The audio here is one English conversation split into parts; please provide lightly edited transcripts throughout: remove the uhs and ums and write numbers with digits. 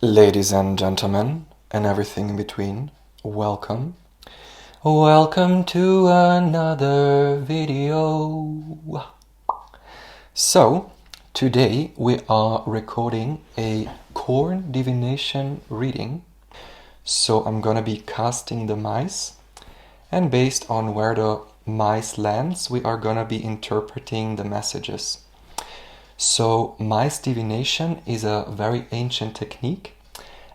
Ladies and gentlemen, and everything in between, welcome. Welcome to another video. So, today we are recording a Corn Divination reading. So I'm gonna be casting the mice, and based on where the mice lands, we are gonna be interpreting the messages. So mice divination is a very ancient technique,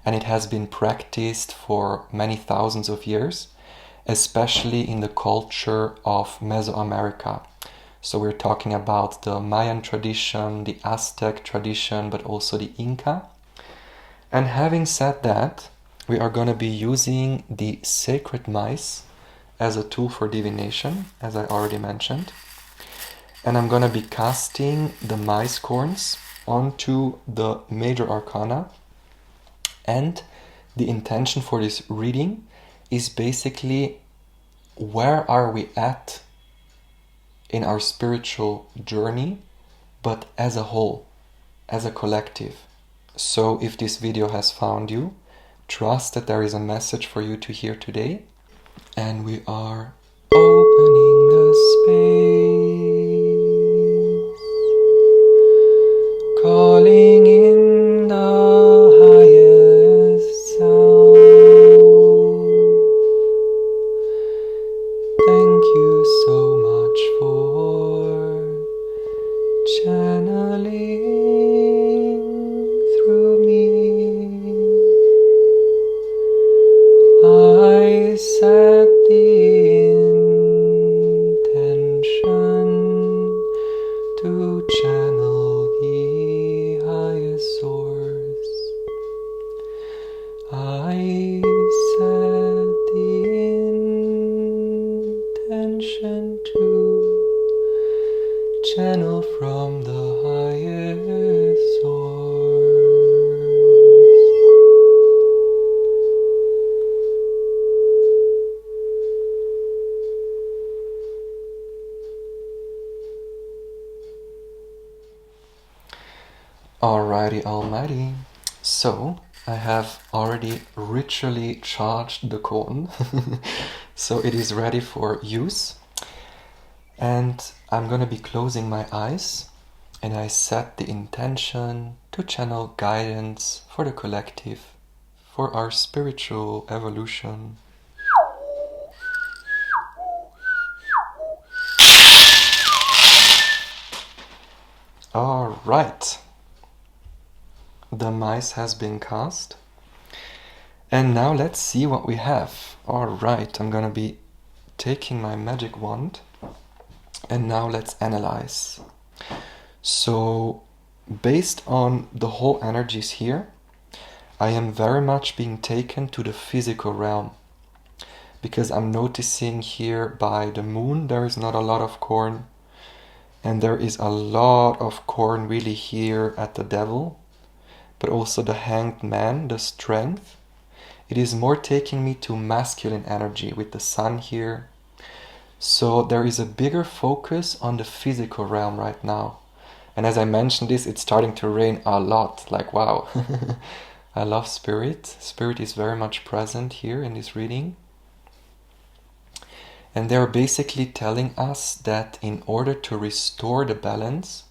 and it has been practiced for many thousands of years, especially in the culture of Mesoamerica. So we're talking about the Mayan tradition, the Aztec tradition, but also the Inca. And having said that, we are going to be using the Sacred Maize as a tool for divination, as I already mentioned. And I'm going to be casting the mice corns onto the major arcana. And the intention for this reading is basically, where are we at in our spiritual journey, but as a whole, as a collective. So if this video has found you, trust that there is a message for you to hear today. And we are opening the space, calling in the highest self. Thank you so much for channeling through me. I set the intention to channel the highest source. I set the intention to channel from the highest source. Alrighty, almighty. So, I have already ritually charged the corn, so it is ready for use. And I'm gonna be closing my eyes, and I set the intention to channel guidance for the collective, for our spiritual evolution. Alright. The mice has been cast. And now let's see what we have. Alright, I'm gonna be taking my magic wand. And now let's analyze. So, based on the whole energies here, I am very much being taken to the physical realm. Because I'm noticing here by the moon there is not a lot of corn. And there is a lot of corn really here at the devil. But also the hanged man, the strength. It is more taking me to masculine energy with the sun here. So there is a bigger focus on the physical realm right now. And as I mentioned this, it's starting to rain a lot. Like, wow. I love spirit. Spirit is very much present here in this reading. And they're basically telling us that in order to restore the balance,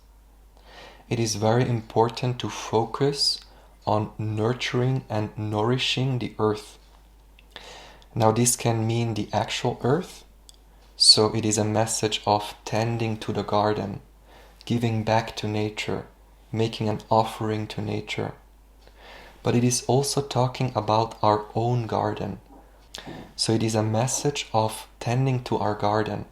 it is very important to focus on nurturing and nourishing the earth. Now this can mean the actual earth, so it is a message of tending to the garden, giving back to nature, making an offering to nature. But it is also talking about our own garden. So it is a message of tending to our garden,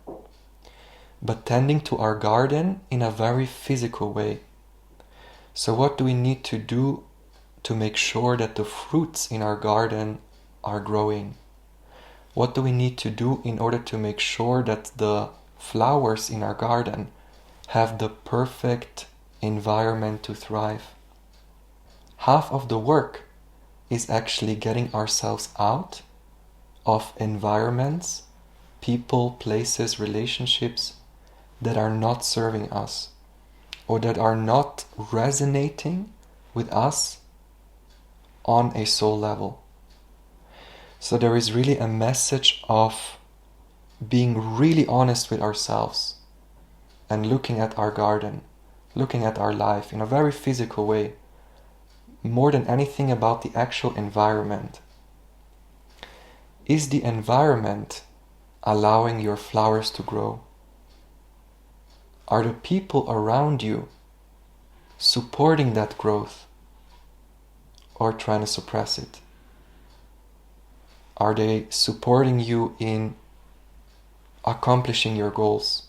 but tending to our garden in a very physical way. So what do we need to do to make sure that the fruits in our garden are growing? What do we need to do in order to make sure that the flowers in our garden have the perfect environment to thrive? Half of the work is actually getting ourselves out of environments, people, places, relationships that are not serving us, or that are not resonating with us on a soul level. So there is really a message of being really honest with ourselves and looking at our garden, looking at our life in a very physical way, more than anything about the actual environment. Is the environment allowing your flowers to grow? Are the people around you supporting that growth or trying to suppress it? Are they supporting you in accomplishing your goals?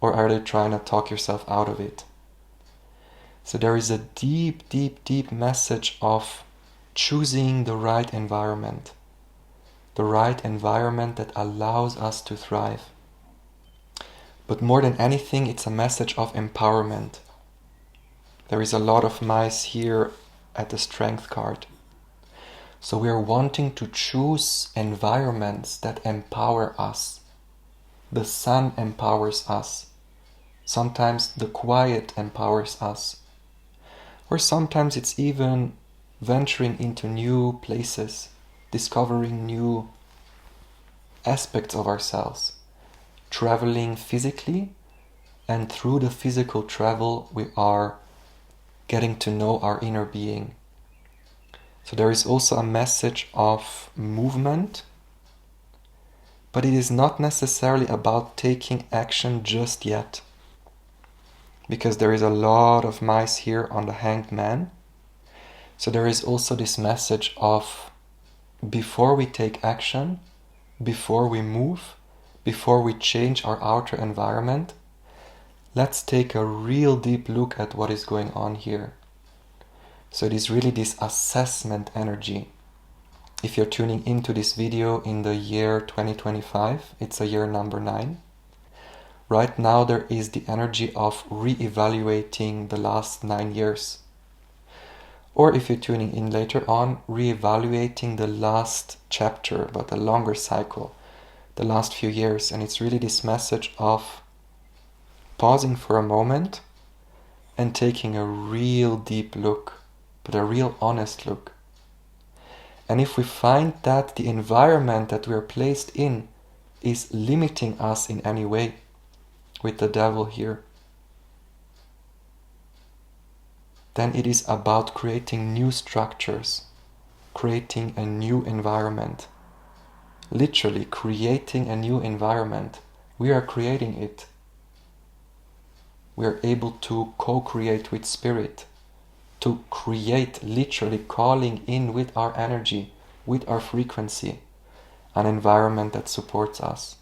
Or are they trying to talk yourself out of it? So there is a deep, deep, deep message of choosing the right environment that allows us to thrive. But more than anything, it's a message of empowerment. There is a lot of mice here at the strength card. So we are wanting to choose environments that empower us. The sun empowers us. Sometimes the quiet empowers us. Or sometimes it's even venturing into new places, discovering new aspects of ourselves, traveling physically, and through the physical travel we are getting to know our inner being. So there is also a message of movement, but it is not necessarily about taking action just yet, because there is a lot of mice here on the Hanged Man. So there is also this message of before we take action, before we move, before we change our outer environment, let's take a real deep look at what is going on here. So it is really this assessment energy. If you're tuning into this video in the year 2025, it's a year number 9. Right now there is the energy of re-evaluating the last 9 years. Or if you're tuning in later on, re-evaluating the last chapter, but a longer cycle, the last few years. And it's really this message of pausing for a moment and taking a real deep look, but a real honest look. And if we find that the environment that we are placed in is limiting us in any way, with the devil here, then it is about creating new structures, creating a new environment. Literally creating a new environment. We are creating it. We are able to co-create with spirit, to create, literally calling in with our energy, with our frequency, an environment that supports us.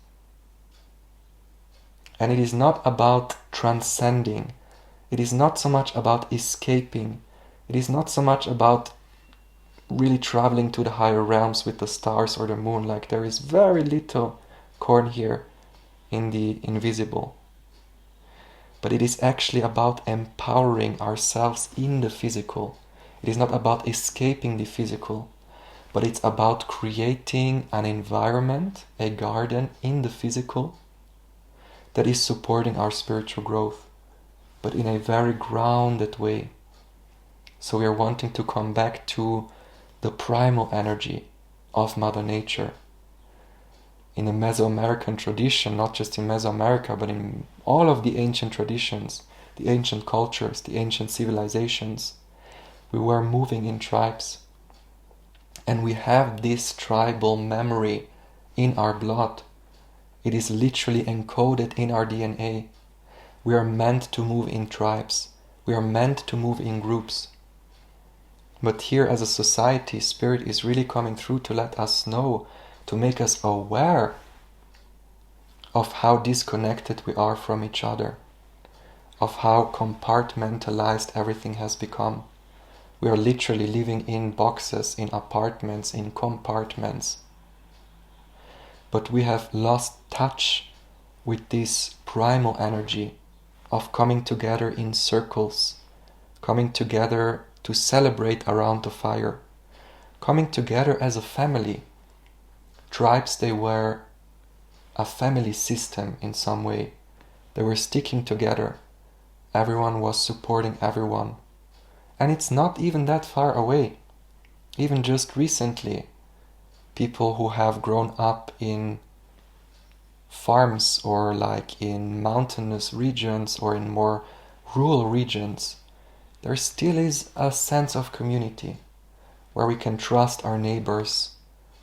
And it is not about transcending. It is not so much about escaping. It is not so much about really traveling to the higher realms with the stars or the moon. Like, there is very little corn here in the invisible. But it is actually about empowering ourselves in the physical. It is not about escaping the physical, but it's about creating an environment, a garden in the physical that is supporting our spiritual growth, but in a very grounded way. So we are wanting to come back to the primal energy of Mother Nature. In the Mesoamerican tradition, not just in Mesoamerica, but in all of the ancient traditions, the ancient cultures, the ancient civilizations, we were moving in tribes. And we have this tribal memory in our blood. It is literally encoded in our DNA. We are meant to move in tribes. We are meant to move in groups. But here as a society, Spirit is really coming through to let us know, to make us aware of how disconnected we are from each other, of how compartmentalized everything has become. We are literally living in boxes, in apartments, in compartments. But we have lost touch with this primal energy of coming together in circles, coming together to celebrate around the fire, coming together as a family. Tribes, they were a family system in some way. They were sticking together. Everyone was supporting everyone. And it's not even that far away. Even just recently, people who have grown up in farms or like in mountainous regions or in more rural regions, there still is a sense of community where we can trust our neighbors,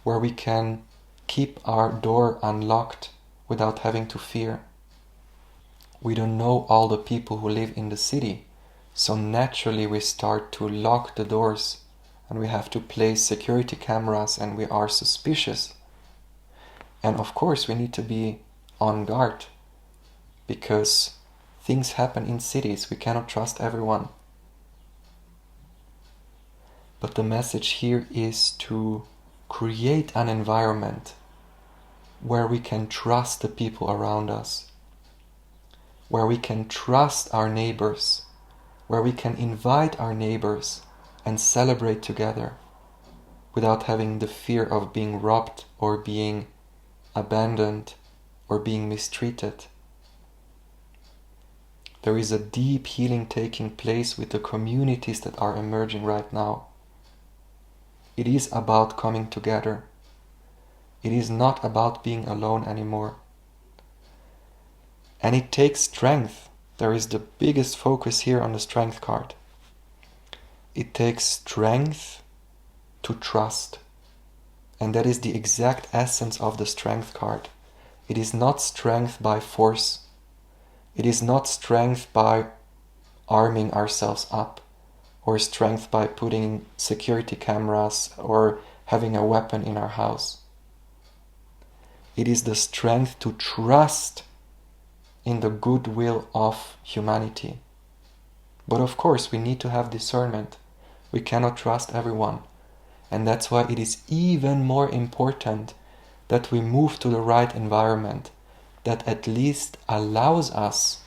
where we can keep our door unlocked without having to fear. We don't know all the people who live in the city, so naturally we start to lock the doors and we have to place security cameras and we are suspicious. And of course we need to be on guard because things happen in cities, we cannot trust everyone. But the message here is to create an environment where we can trust the people around us, where we can trust our neighbors, where we can invite our neighbors and celebrate together without having the fear of being robbed or being abandoned or being mistreated. There is a deep healing taking place with the communities that are emerging right now. It is about coming together. It is not about being alone anymore. And it takes strength. There is the biggest focus here on the strength card. It takes strength to trust. And that is the exact essence of the strength card. It is not strength by force. It is not strength by arming ourselves up, or strength by putting security cameras or having a weapon in our house. It is the strength to trust in the goodwill of humanity. But of course we need to have discernment. We cannot trust everyone. And that's why it is even more important that we move to the right environment that at least allows us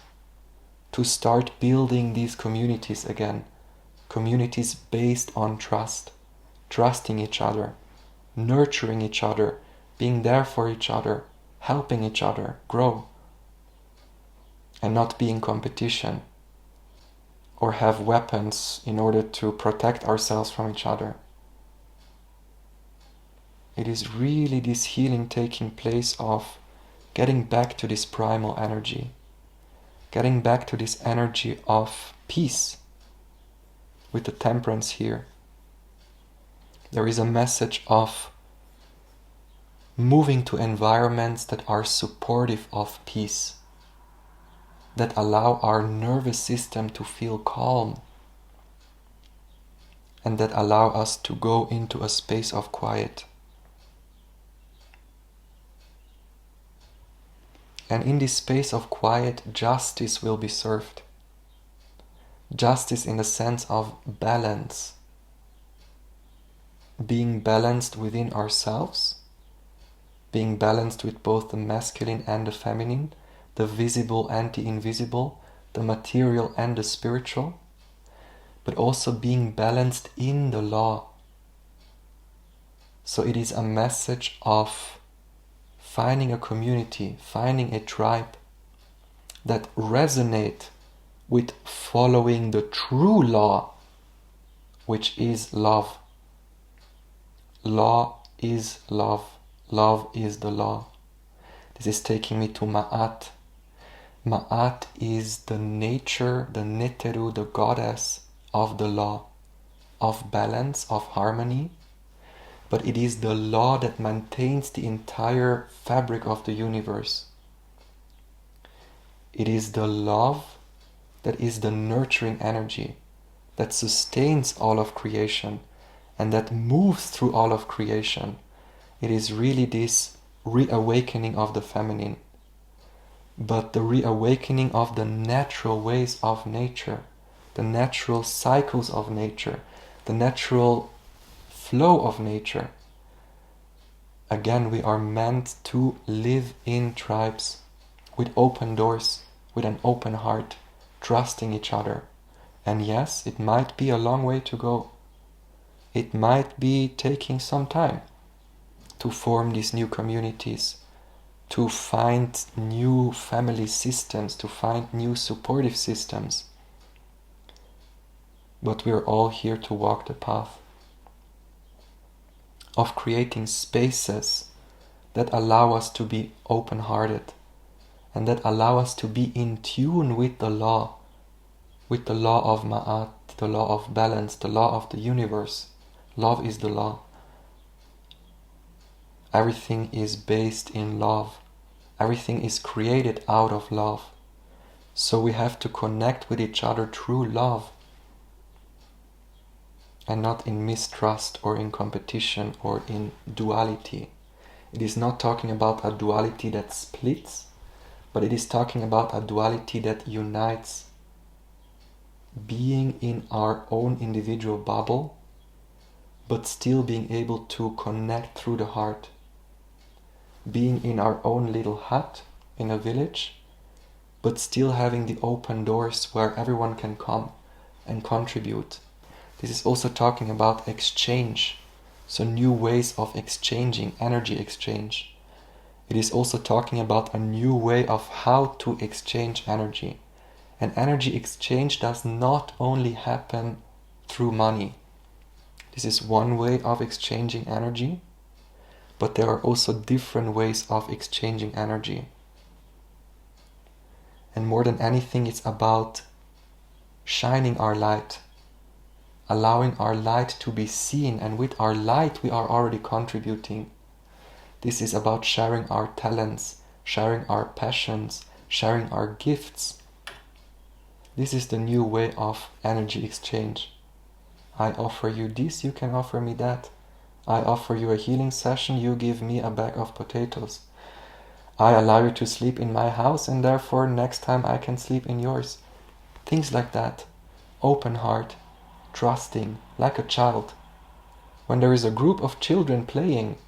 to start building these communities again. Communities based on trust, trusting each other, nurturing each other, being there for each other, helping each other grow, and not be in competition or have weapons in order to protect ourselves from each other. It is really this healing taking place of getting back to this primal energy, getting back to this energy of peace. With the temperance here, there is a message of moving to environments that are supportive of peace, that allow our nervous system to feel calm, and that allow us to go into a space of quiet. And in this space of quiet, justice will be served. Justice in the sense of balance. Being balanced within ourselves, being balanced with both the masculine and the feminine, the visible and the invisible, the material and the spiritual, but also being balanced in the law. So it is a message of finding a community, finding a tribe that resonate with following the true law, which is love. Law is love. Love is the law. This is taking me to Ma'at. Ma'at is the nature, the 𝑘𝑒𝑟, the goddess of the law, of balance, of harmony. But it is the law that maintains the entire fabric of the universe. It is the love that is the nurturing energy that sustains all of creation and that moves through all of creation. It is really this reawakening of the feminine, but the reawakening of the natural ways of nature, the natural cycles of nature, the natural flow of nature. Again, we are meant to live in tribes with open doors, with an open heart, trusting each other. And yes, it might be a long way to go. It might be taking some time to form these new communities, to find new family systems, to find new supportive systems. But we're all here to walk the path. of creating spaces that allow us to be open-hearted and that allow us to be in tune with the law of Ma'at, the law of balance, the law of the universe. Love is the law. Everything is based in love. Everything is created out of love. So we have to connect with each other through love and not in mistrust or in competition or in duality. It is not talking about a duality that splits, but it is talking about a duality that unites. Being in our own individual bubble, but still being able to connect through the heart. Being in our own little hut in a village, but still having the open doors where everyone can come and contribute. This is also talking about exchange, so new ways of exchanging, energy exchange. It is also talking about a new way of how to exchange energy. And energy exchange does not only happen through money. This is one way of exchanging energy, but there are also different ways of exchanging energy. And more than anything, it's about shining our light, allowing our light to be seen, and with our light we are already contributing. This is about sharing our talents, sharing our passions, sharing our gifts. This is the new way of energy exchange. I offer you this, you can offer me that. I offer you a healing session, you give me a bag of potatoes. I allow you to sleep in my house, and therefore next time I can sleep in yours. Things like that. Open heart, trusting, like a child. When there is a group of children playing,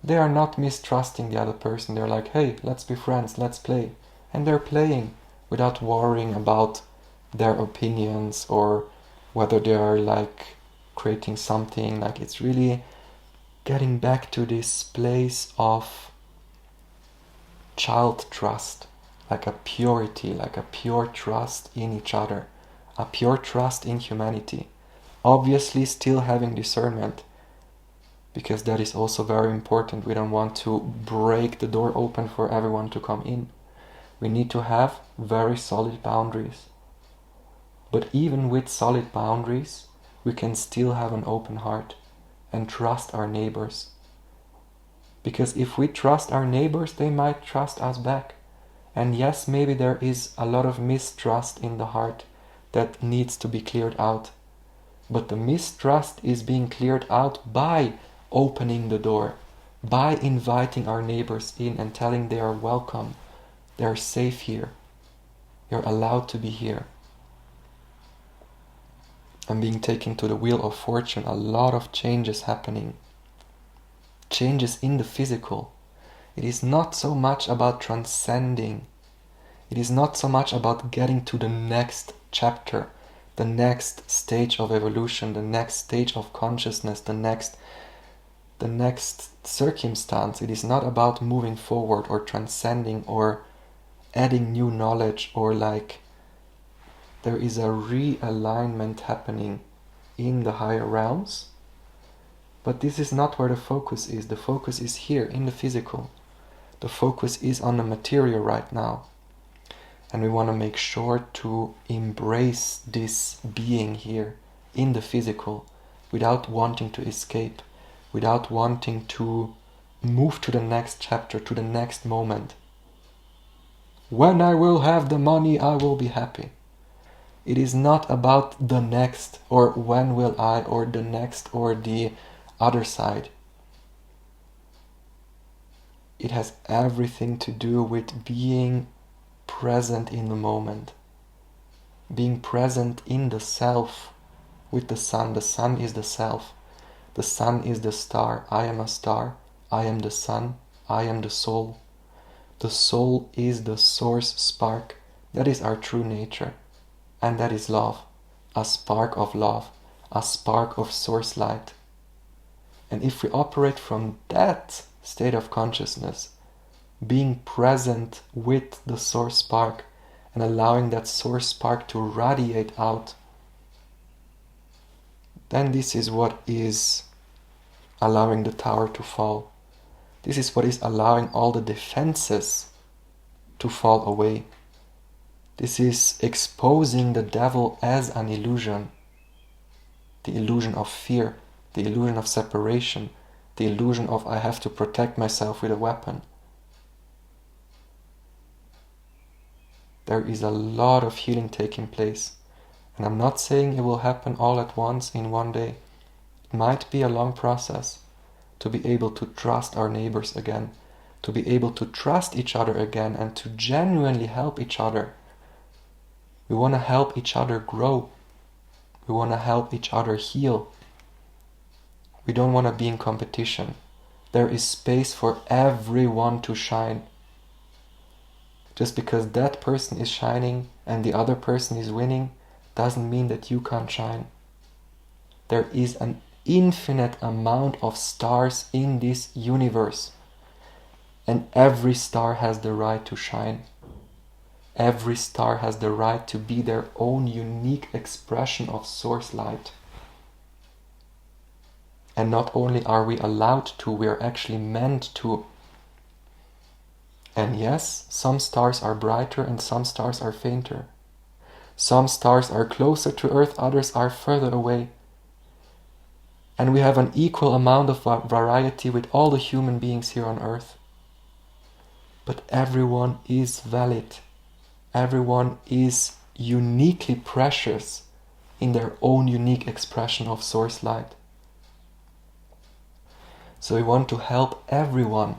they are not mistrusting the other person. They're like, hey, let's be friends, let's play. And they're playing without worrying about their opinions or whether they are like creating something. Like, it's really getting back to this place of child trust, like a purity, like a pure trust in each other, a pure trust in humanity. Obviously still having discernment, because that is also very important. We don't want to break the door open for everyone to come in. We need to have very solid boundaries. But even with solid boundaries, we can still have an open heart and trust our neighbors. Because if we trust our neighbors, they might trust us back. And yes, maybe there is a lot of mistrust in the heart that needs to be cleared out. But the mistrust is being cleared out by opening the door, by inviting our neighbors in and telling they are welcome, they are safe here, you're allowed to be here. And being taken to the wheel of fortune, a lot of changes happening. Changes in the physical. It is not so much about transcending. It is not so much about getting to the next chapter, the next stage of evolution, the next stage of consciousness, the next circumstance. It is not about moving forward or transcending or adding new knowledge, or like there is a realignment happening in the higher realms. But this is not where the focus is. The focus is here in the physical. The focus is on the material right now. And we want to make sure to embrace this being here in the physical without wanting to escape, without wanting to move to the next chapter, to the next moment. When I will have the money, I will be happy. It is not about the next, or when will I, or the next, or the other side. It has everything to do with being present in the moment, being present in the self with the sun. The sun is the self, the sun is the star. I am a star, I am the sun, I am the soul. The soul is the source spark. That is our true nature, and that is love, a spark of love, a spark of source light. And if we operate from that state of consciousness, being present with the source spark and allowing that source spark to radiate out, then this is what is allowing the tower to fall. This is what is allowing all the defenses to fall away. This is exposing the devil as an illusion. The illusion of fear, the illusion of separation, the illusion of I have to protect myself with a weapon. There is a lot of healing taking place. And I'm not saying it will happen all at once in one day. It might be a long process to be able to trust our neighbors again, to be able to trust each other again, and to genuinely help each other. We want to help each other grow. We want to help each other heal. We don't want to be in competition. There is space for everyone to shine. Just because that person is shining and the other person is winning doesn't mean that you can't shine. There is an infinite amount of stars in this universe, and every star has the right to shine. Every star has the right to be their own unique expression of source light. And not only are we allowed to, we are actually meant to. And yes, some stars are brighter and some stars are fainter. Some stars are closer to Earth, others are further away. And we have an equal amount of variety with all the human beings here on Earth. But everyone is valid. Everyone is uniquely precious in their own unique expression of source light. So we want to help everyone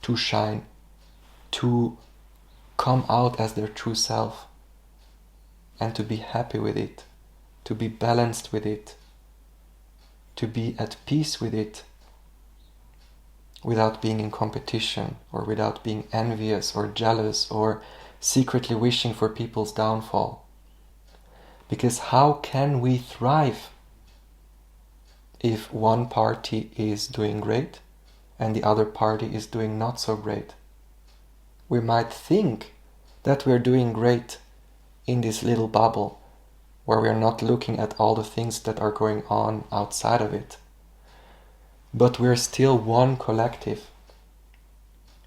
to shine, to come out as their true self, and to be happy with it, to be balanced with it, to be at peace with it, without being in competition, or without being envious or jealous or secretly wishing for people's downfall. Because how can we thrive if one party is doing great and the other party is doing not so great? We might think that we're doing great in this little bubble where we're not looking at all the things that are going on outside of it. But we're still one collective.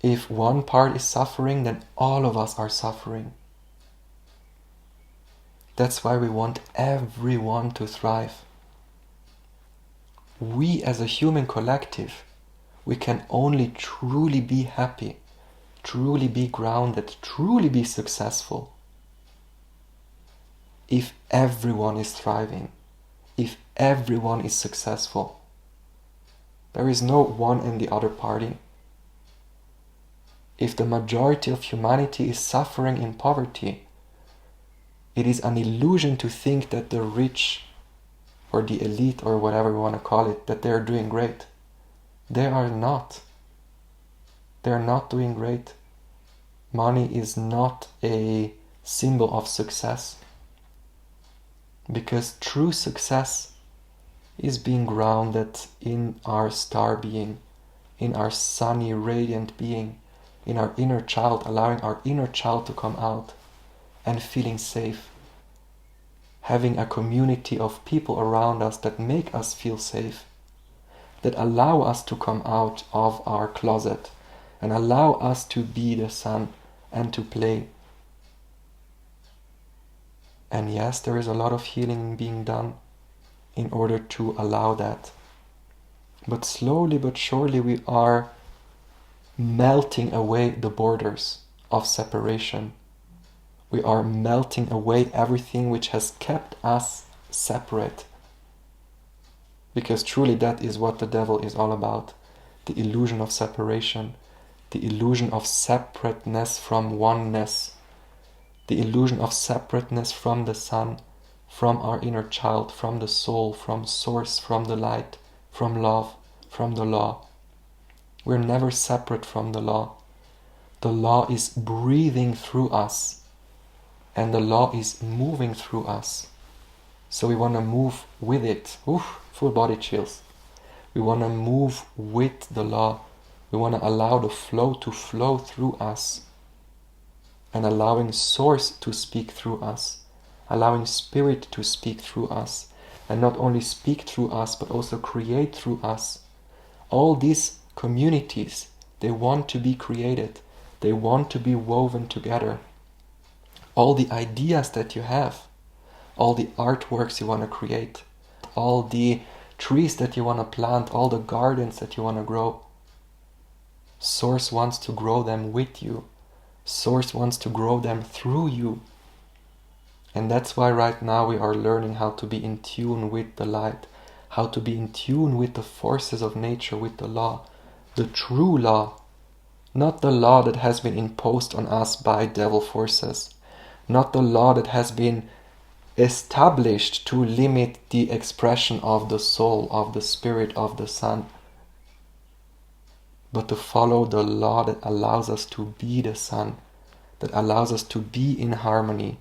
If one part is suffering, then all of us are suffering. That's why we want everyone to thrive. We as a human collective, we can only truly be happy, truly be grounded, truly be successful if everyone is thriving, if everyone is successful. There is no one and the other party. If the majority of humanity is suffering in poverty, it is an illusion to think that the rich or the elite or whatever we want to call it, that they are doing great. They are not. They are not doing great. Money is not a symbol of success. Because true success is being grounded in our star being, in our sunny, radiant being, in our inner child, allowing our inner child to come out and feeling safe. Having a community of people around us that make us feel safe, that allow us to come out of our closet and allow us to be the sun and to play. And yes, there is a lot of healing being done in order to allow that. But slowly but surely we are melting away the borders of separation. We are melting away everything which has kept us separate. Because truly that is what the devil is all about. The illusion of separation. The illusion of separateness from oneness. The illusion of separateness from the sun, from our inner child, from the soul, from source, from the light, from love, from the law. We're never separate from the law. The law is breathing through us, and the law is moving through us. So we want to move with it. Oof, full body chills. We want to move with the law. We want to allow the flow to flow through us, and allowing source to speak through us, allowing spirit to speak through us, and not only speak through us, but also create through us, All these communities, they want to be created. They want to be woven together. All the ideas that you have, all the artworks you want to create, all the trees that you want to plant, all the gardens that you want to grow, Source wants to grow them with you. Source wants to grow them through you. And that's why right now we are learning how to be in tune with the light, how to be in tune with the forces of nature, with the law, the true law, not the law that has been imposed on us by devil forces, not the law that has been established to limit the expression of the soul, of the spirit, of the sun, but to follow the law that allows us to be the sun, that allows us to be in harmony,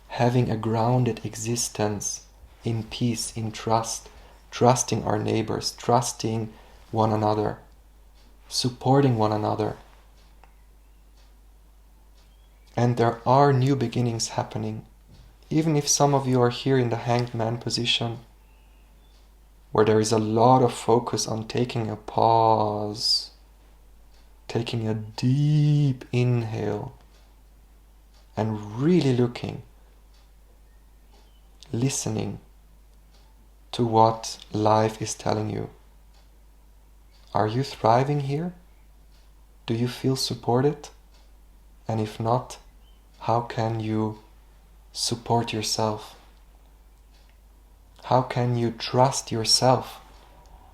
having a grounded existence in peace, in trust, trusting our neighbors, trusting one another, supporting one another. And there are new beginnings happening. Even if some of you are here in the hanged man position, where there is a lot of focus on taking a pause, taking a deep inhale, and really looking, listening to what life is telling you. Are you thriving here? Do you feel supported? And if not, how can you support yourself? How can you trust yourself?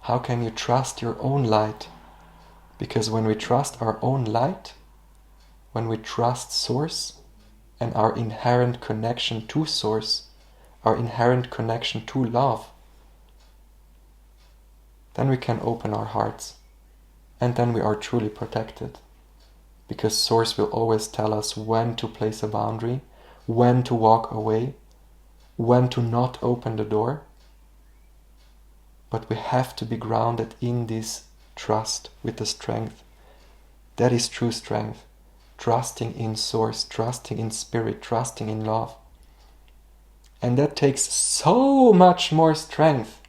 How can you trust your own light? Because when we trust our own light, when we trust Source and our inherent connection to Source, our inherent connection to love, then we can open our hearts, and then we are truly protected. Because Source will always tell us when to place a boundary, when to walk away, when to not open the door. But we have to be grounded in this trust with the strength. That is true strength. Trusting in Source, trusting in Spirit, trusting in love. And that takes so much more strength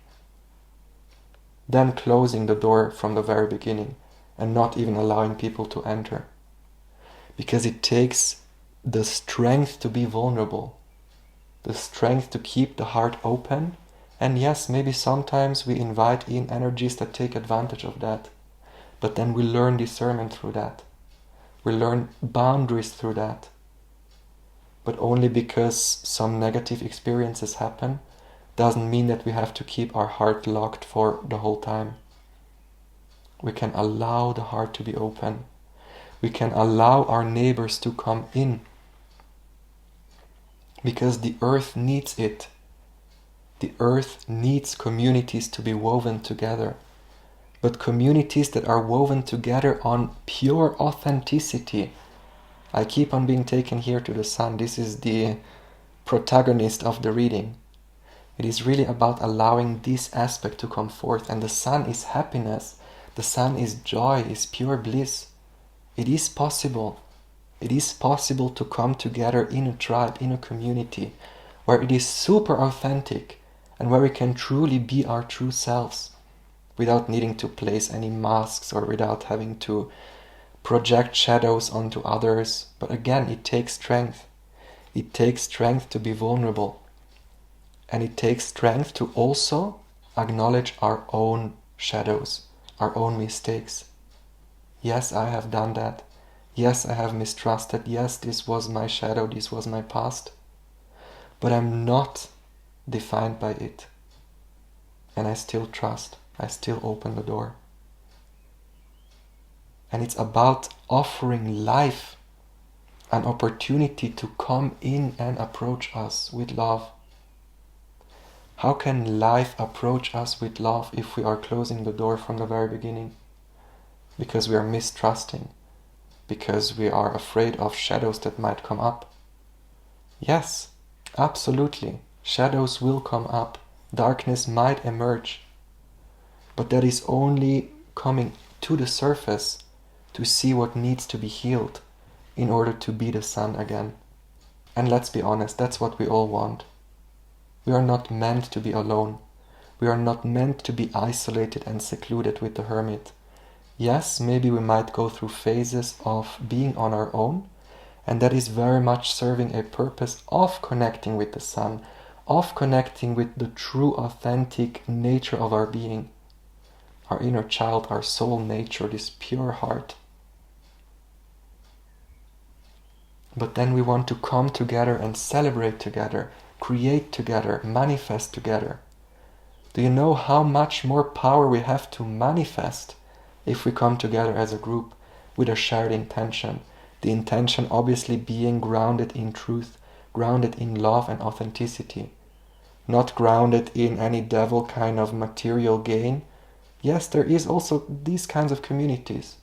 than closing the door from the very beginning and not even allowing people to enter. Because it takes the strength to be vulnerable, the strength to keep the heart open. And yes, maybe sometimes we invite in energies that take advantage of that. But then we learn discernment through that. We learn boundaries through that. But only because some negative experiences happen doesn't mean that we have to keep our heart locked for the whole time. We can allow the heart to be open. We can allow our neighbors to come in. Because the earth needs it. The earth needs communities to be woven together. But communities that are woven together on pure authenticity. I keep on being taken here to the sun. This is the protagonist of the reading. It is really about allowing this aspect to come forth. And the sun is happiness. The sun is joy, is pure bliss. It is possible. It is possible to come together in a tribe, in a community, where it is super authentic and where we can truly be our true selves without needing to place any masks or without having to project shadows onto others. But again, it takes strength. It takes strength to be vulnerable. And it takes strength to also acknowledge our own shadows, our own mistakes. Yes, I have done that. Yes, I have mistrusted. Yes, this was my shadow, this was my past. But I'm not defined by it. And I still trust. I still open the door. And it's about offering life an opportunity to come in and approach us with love. How can life approach us with love if we are closing the door from the very beginning? Because we are mistrusting. Because we are afraid of shadows that might come up. Yes, absolutely. Shadows will come up. Darkness might emerge. But that is only coming to the surface to see what needs to be healed in order to be the sun again. And let's be honest, that's what we all want. We are not meant to be alone. We are not meant to be isolated and secluded with the hermit. Yes, maybe we might go through phases of being on our own, and that is very much serving a purpose of connecting with the sun, of connecting with the true, authentic nature of our being, our inner child, our soul nature, this pure heart. But then we want to come together and celebrate together, create together, manifest together. Do you know how much more power we have to manifest if we come together as a group with a shared intention? The intention obviously being grounded in truth, grounded in love and authenticity, not grounded in any devil kind of material gain. Yes, there is also these kinds of communities.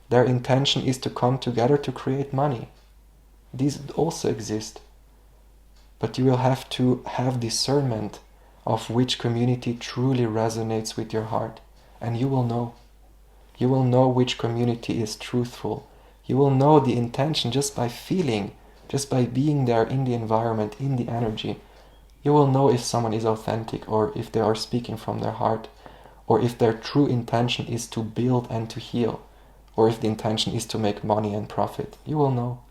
Their intention is to come together to create money. These also exist. But you will have to have discernment of which community truly resonates with your heart. And you will know. You will know which community is truthful. You will know the intention just by feeling, just by being there in the environment, in the energy. You will know if someone is authentic, or if they are speaking from their heart, or if their true intention is to build and to heal, or if the intention is to make money and profit. You will know.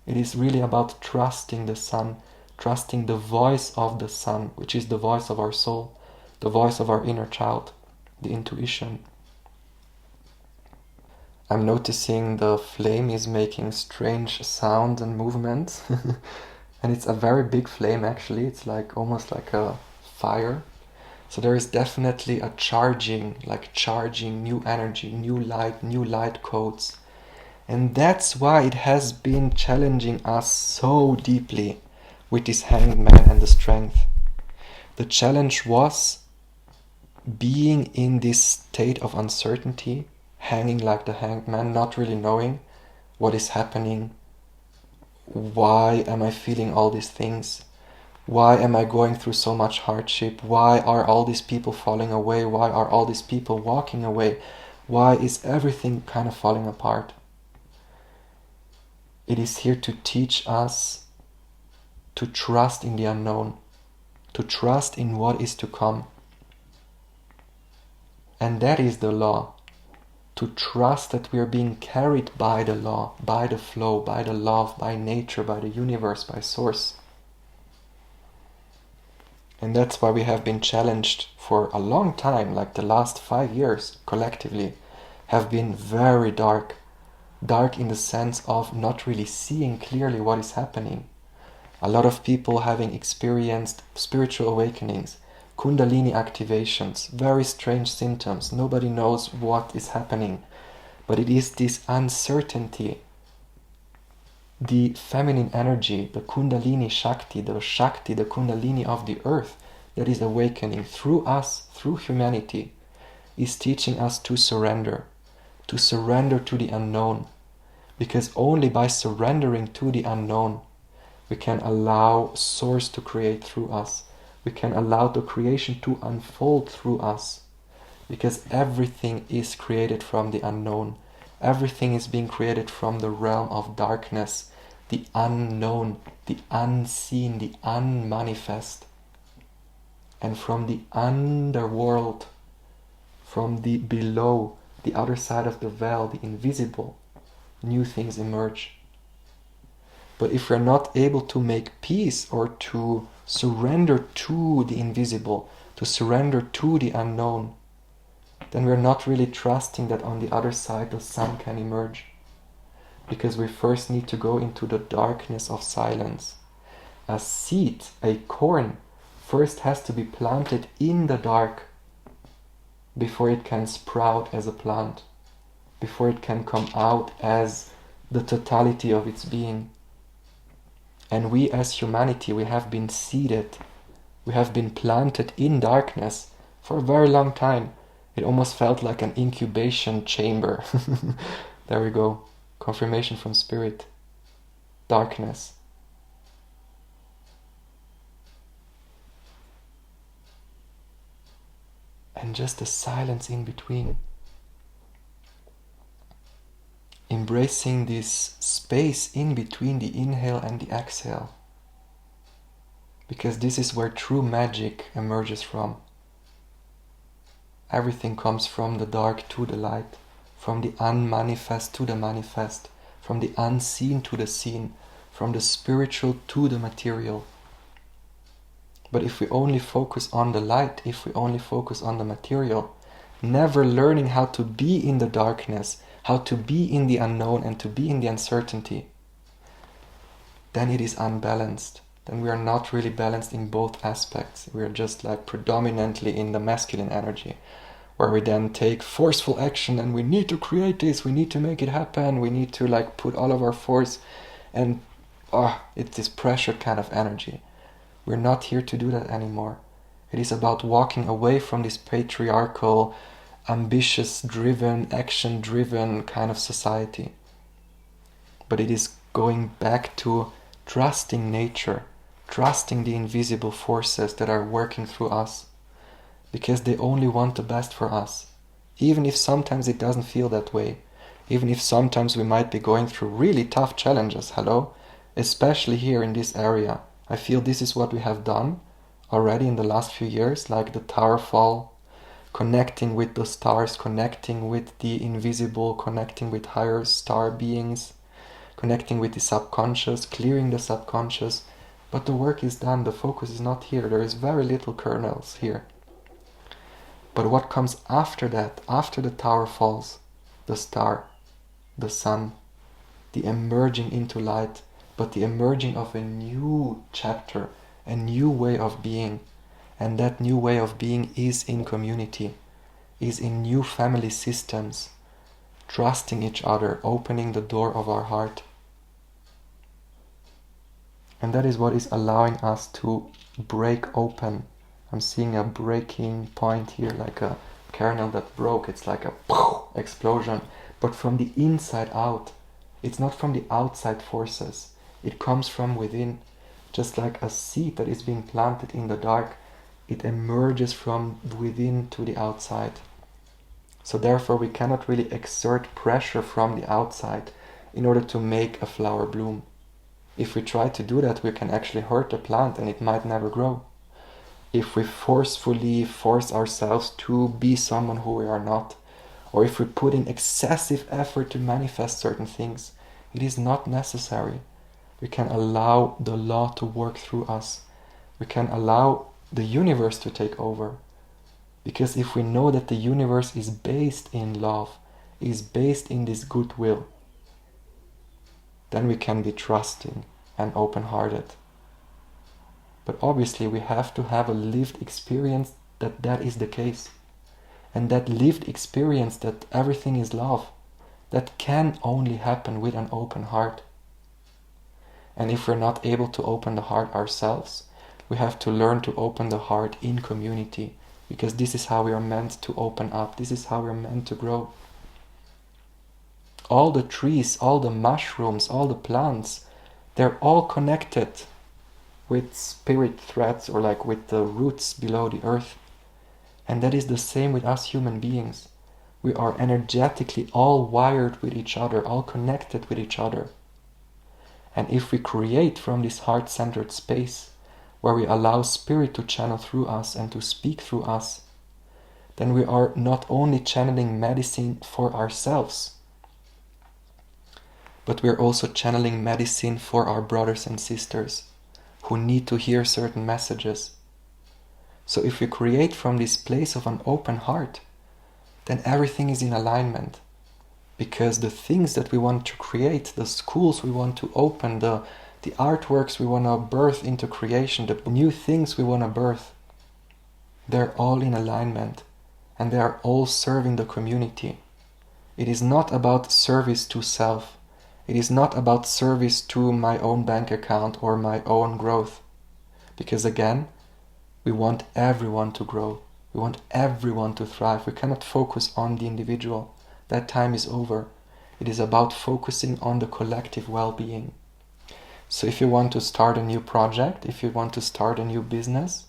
It is really about trusting the sun, trusting the voice of the sun, which is the voice of our soul, the voice of our inner child, the intuition. I'm noticing the flame is making strange sounds and movements. And it's a very big flame actually. It's like almost like a fire. So there is definitely a charging new energy, new light codes. And that's why it has been challenging us so deeply with this Hanged Man and the strength. The challenge was being in this state of uncertainty, hanging like the Hanged Man, not really knowing what is happening. Why am I feeling all these things? Why am I going through so much hardship? Why are all these people falling away? Why are all these people walking away? Why is everything kind of falling apart? It is here to teach us to trust in the unknown, to trust in what is to come. And that is the law. To trust that we are being carried by the law, by the flow, by the love, by nature, by the universe, by source. And that's why we have been challenged for a long time, like the last 5 years collectively, have been very dark. Dark in the sense of not really seeing clearly what is happening. A lot of people having experienced spiritual awakenings, Kundalini activations, very strange symptoms. Nobody knows what is happening. But it is this uncertainty, the feminine energy, the Kundalini Shakti, the Kundalini of the earth that is awakening through us, through humanity, is teaching us to surrender to the unknown. Because only by surrendering to the unknown, we can allow Source to create through us. We can allow the creation to unfold through us. Because everything is created from the unknown. Everything is being created from the realm of darkness, the unknown, the unseen, the unmanifest. And from the underworld, from the below, the other side of the veil, the invisible, new things emerge. But if we're not able to make peace or to surrender to the invisible, to surrender to the unknown, then we're not really trusting that on the other side the sun can emerge. Because we first need to go into the darkness of silence. A seed, a corn, first has to be planted in the dark before it can sprout as a plant, before it can come out as the totality of its being. And we as humanity, we have been seeded, we have been planted in darkness for a very long time. It almost felt like an incubation chamber. There we go. Confirmation from spirit. Darkness. And just the silence in between. Embracing this space in between the inhale and the exhale. Because this is where true magic emerges from. Everything comes from the dark to the light, from the unmanifest to the manifest, from the unseen to the seen, from the spiritual to the material. But if we only focus on the light, if we only focus on the material, never learning how to be in the darkness, how to be in the unknown and to be in the uncertainty, then it is unbalanced. Then we are not really balanced in both aspects. We are just like predominantly in the masculine energy, where we then take forceful action and we need to create this, we need to make it happen, we need to like put all of our force, and it's this pressured kind of energy. We're not here to do that anymore. It is about walking away from this patriarchal, ambitious driven, action driven kind of society. But it is going back to trusting nature, trusting the invisible forces that are working through us, because they only want the best for us. Even if sometimes it doesn't feel that way, even if sometimes we might be going through really tough challenges, especially here in this area. I feel this is what we have done already in the last few years, like the tower fall, connecting with the stars, connecting with the invisible, connecting with higher star beings, connecting with the subconscious, clearing the subconscious. But the work is done, the focus is not here, there is very little kernels here. But what comes after that, after the tower falls, the star, the sun, the emerging into light, but the emerging of a new chapter, a new way of being. And that new way of being is in community, is in new family systems, trusting each other, opening the door of our heart. And that is what is allowing us to break open. I'm seeing a breaking point here, like a kernel that broke. It's like a explosion, but from the inside out. It's not from the outside forces. It comes from within, just like a seed that is being planted in the dark. It emerges from within to the outside. So therefore we cannot really exert pressure from the outside in order to make a flower bloom. If we try to do that, we can actually hurt the plant and it might never grow. If we forcefully force ourselves to be someone who we are not, or if we put in excessive effort to manifest certain things, it is not necessary. We can allow the law to work through us. We can allow the universe to take over. Because if we know that the universe is based in love, is based in this goodwill, then we can be trusting and open-hearted. But obviously we have to have a lived experience that that is the case. And that lived experience that everything is love, that can only happen with an open heart. And if we're not able to open the heart ourselves, we have to learn to open the heart in community, because this is how we are meant to open up, this is how we're meant to grow. All the trees, all the mushrooms, all the plants, they're all connected with spirit threads, or like with the roots below the earth. And that is the same with us human beings. We are energetically all wired with each other, all connected with each other. And if we create from this heart-centered space, where we allow spirit to channel through us and to speak through us, then we are not only channeling medicine for ourselves, but we are also channeling medicine for our brothers and sisters who need to hear certain messages. So if we create from this place of an open heart, then everything is in alignment. Because the things that we want to create, the schools we want to open, the artworks we want to birth into creation, the new things we want to birth, they're all in alignment and they are all serving the community. It is not about service to self. It is not about service to my own bank account or my own growth. Because again, we want everyone to grow. We want everyone to thrive. We cannot focus on the individual. That time is over. It is about focusing on the collective well-being. So if you want to start a new project, if you want to start a new business,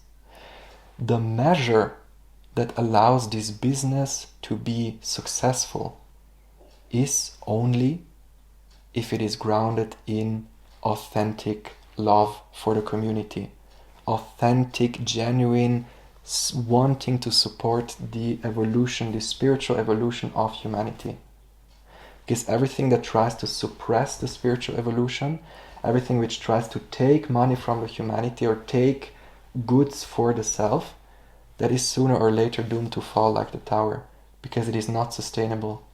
the measure that allows this business to be successful is only if it is grounded in authentic love for the community, authentic, genuine wanting to support the evolution, the spiritual evolution of humanity. Because everything that tries to suppress the spiritual evolution, everything which tries to take money from the humanity or take goods for the self, that is sooner or later doomed to fall like the tower, because it is not sustainable.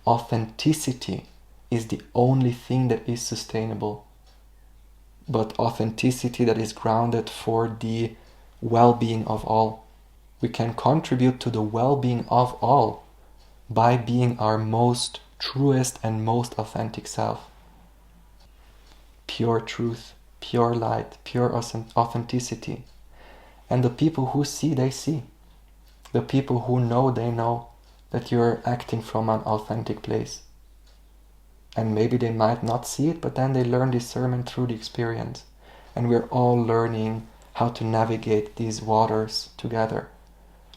Authenticity is the only thing that is sustainable, but authenticity that is grounded for the well-being of all. We can contribute to the well-being of all by being our most truest and most authentic self. Pure truth, pure light, pure authenticity. And the people who see, they see. The people who know, they know that you're acting from an authentic place. And maybe they might not see it, but then they learn discernment through the experience. And we're all learning how to navigate these waters together.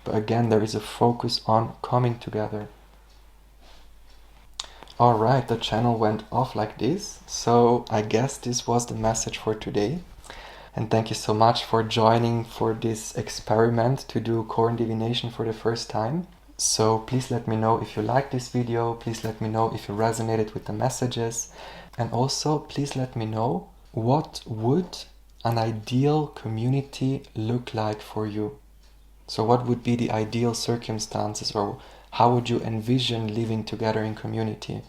But again, there is a focus on coming together. Alright, the channel went off like this, so I guess this was the message for today. And thank you so much for joining for this experiment to do Corn Divination for the first time. So please let me know if you liked this video, please let me know if you resonated with the messages, and also please let me know what would an ideal community look like for you. So what would be the ideal circumstances, or how would you envision living together in community?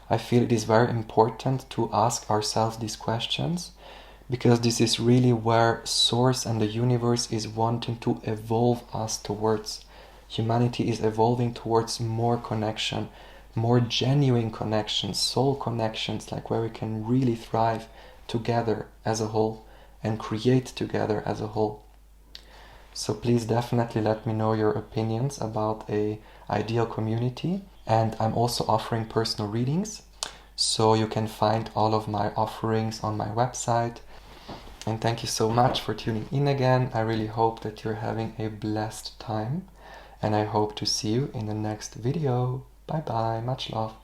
I feel it is very important to ask ourselves these questions, because this is really where Source and the universe is wanting to evolve us towards. Humanity is evolving towards more connection, more genuine connections, soul connections, like where we can really thrive together as a whole and create together as a whole. So please definitely let me know your opinions about an ideal community. And I'm also offering personal readings, so you can find all of my offerings on my website. And thank you so much for tuning in again. I really hope that you're having a blessed time, and I hope to see you in the next video. Bye bye, much love.